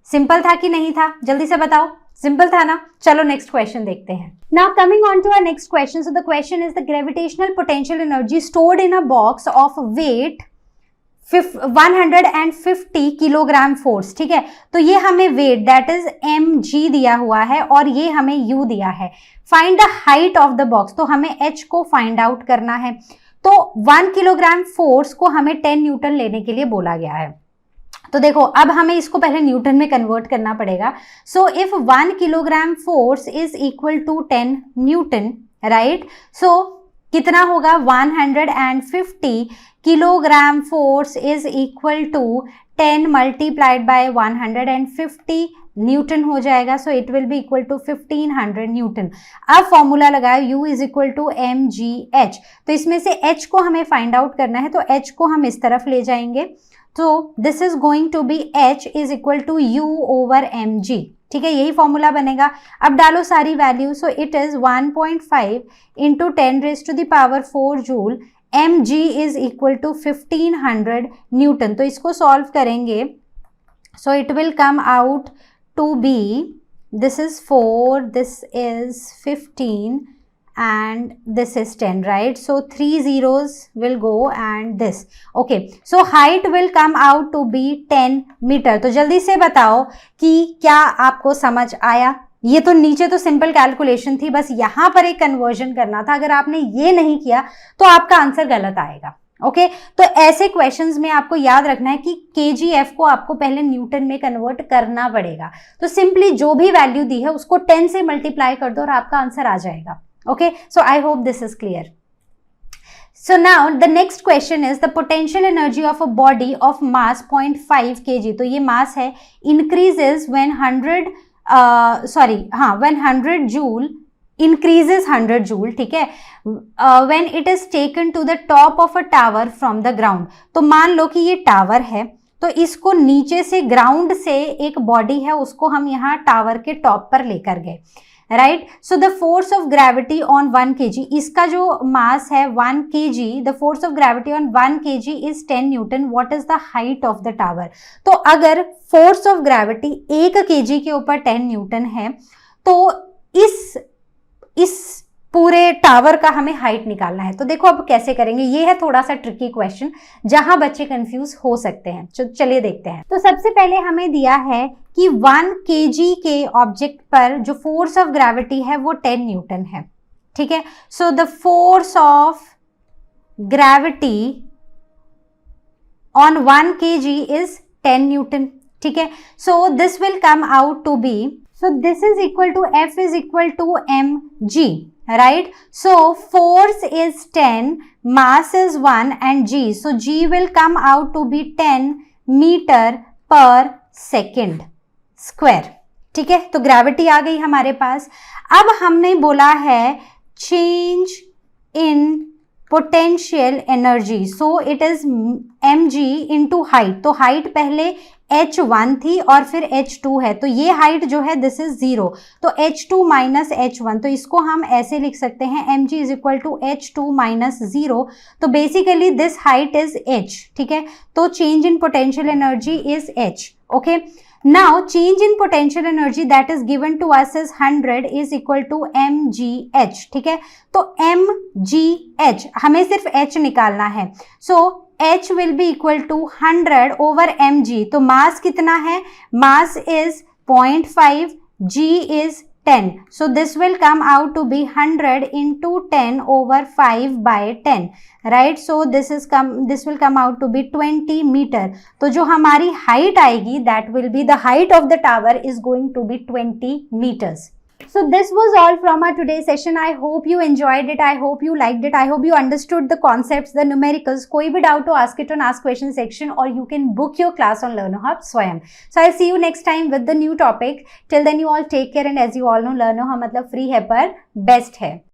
Simple था कि नहीं था? जल्दी से बताओ. Simple था ना? चलो नेक्स्ट क्वेश्चन देखते हैं. Now coming on to our next question. So the question is the gravitational potential energy stored in a box of weight 150 kilogram force. ठीक है, तो ये हमें वेट दैट इज mg दिया हुआ है और ये हमें u दिया है. Find the height of the box, तो हमें h को फाइंड आउट करना है. तो 1 किलोग्राम फोर्स को हमें 10 न्यूटन लेने के लिए बोला गया है. तो देखो अब हमें इसको पहले न्यूटन में कन्वर्ट करना पड़ेगा. So if 1 kilogram force is equal to 10 newton, right, so कितना होगा? 150 kilogram force is equal to 10 multiplied by 150 newton हो जाएगा. So it will be equal to 1500 newton. अब फॉर्मूला लगाए u is equal to mgh. तो इसमें से h को हमें फाइंड आउट करना है, तो h को हम इस तरफ ले जाएंगे. तो this is going to be h is equal to u over mg. ठीक है, यही फॉर्मूला बनेगा. अब डालो सारी value. So it is 1.5 into 10 raise to the power 4 joule. mg is equal to 1500 newton. तो इसको सॉल्व करेंगे. So it will come out to be, this is 4, this is 15 and this is 10, right? So 3 zeros will go and this. Okay, so height will come out to be 10 meter. तो जल्दी से बताओ कि क्या आपको समझ आया? ये तो नीचे तो सिंपल कैलकुलेशन थी, बस यहाँ पर एक कन्वर्जन करना था. अगर आपने ये नहीं किया तो आपका आंसर गलत आएगा. ओके, तो ऐसे क्वेश्चंस में आपको याद रखना है कि kgf को आपको पहले न्यूटन में कन्वर्ट करना पड़ेगा. तो सिंपली जो भी वैल्यू दी है उसको 10 से मल्टीप्लाई कर दो और आपका आंसर आ जाएगा. Okay, so I hope this is clear. So now the next question is the potential energy of a body of mass 0.5 kg. तो ये mass है, increases when 100 joule increases 100 joule. ठीक है, when it is taken to the top of a tower from the ground. तो मान लो कि ये tower है, तो इसको नीचे से ग्राउंड से एक बॉडी है उसको हम यहाँ टावर के टॉप पर लेकर गए. Right, so the force of gravity on 1 kg, इसका जो मास है 1 kg, the force of gravity on 1 kg is 10 Newton. What is the height of the tower? तो अगर फोर्स ऑफ ग्रेविटी 1 kg के ऊपर 10 न्यूटन है तो इस पूरे टावर का हमें हाइट निकालना है. तो देखो अब कैसे करेंगे, ये है थोड़ा सा ट्रिकी क्वेश्चन जहां बच्चे कंफ्यूज हो सकते हैं. चलिए देखते हैं. तो सबसे पहले हमें दिया है कि 1 kg के ऑब्जेक्ट पर जो फोर्स ऑफ ग्रेविटी है वो 10 न्यूटन है. ठीक है, so the force of gravity on 1 kg is 10 newton. ठीक है, so this will come out to be, so this is equal to F is equal to mg. right, so force is 10, mass is 1 and g, so g will come out to be 10 meter per second square. ठीक है, तो gravity आ गई हमारे पास. अब हमने बोला है change in potential energy, so it is mg into height. तो height पहले h1 थी और फिर h2 है, तो ये हाइट जो है दिस इज 0, तो h2 माइनस h1, तो इसको हम ऐसे लिख सकते हैं mg is equal to h2 minus 0, तो basically this height is h, ठीक है, तो change in potential energy is h, okay. Now change in potential energy that is given to us is 100 is equal to mgh, ठीक है, तो mgh हमें सिर्फ h निकालना है, so h will be equal to 100 over mg, तो मास कितना है, मास is 0.5, g is 10, so this will come out to be 100 into 10 over 5 by 10, right, so this will come out to be 20 meter, तो जो हमारी height आएगी that will be the height of the tower is going to be 20 meters. So this was all from our today's session. I hope you enjoyed it. I hope you liked it. I hope you understood the concepts, the numericals. कोई भी doubt हो, ask it on Ask Question section, or you can book your class on Learner Hub स्वयं. So I'll see you next time with the new topic. Till then you all take care, and as you all know, Learner Hub मतलब free है पर best है.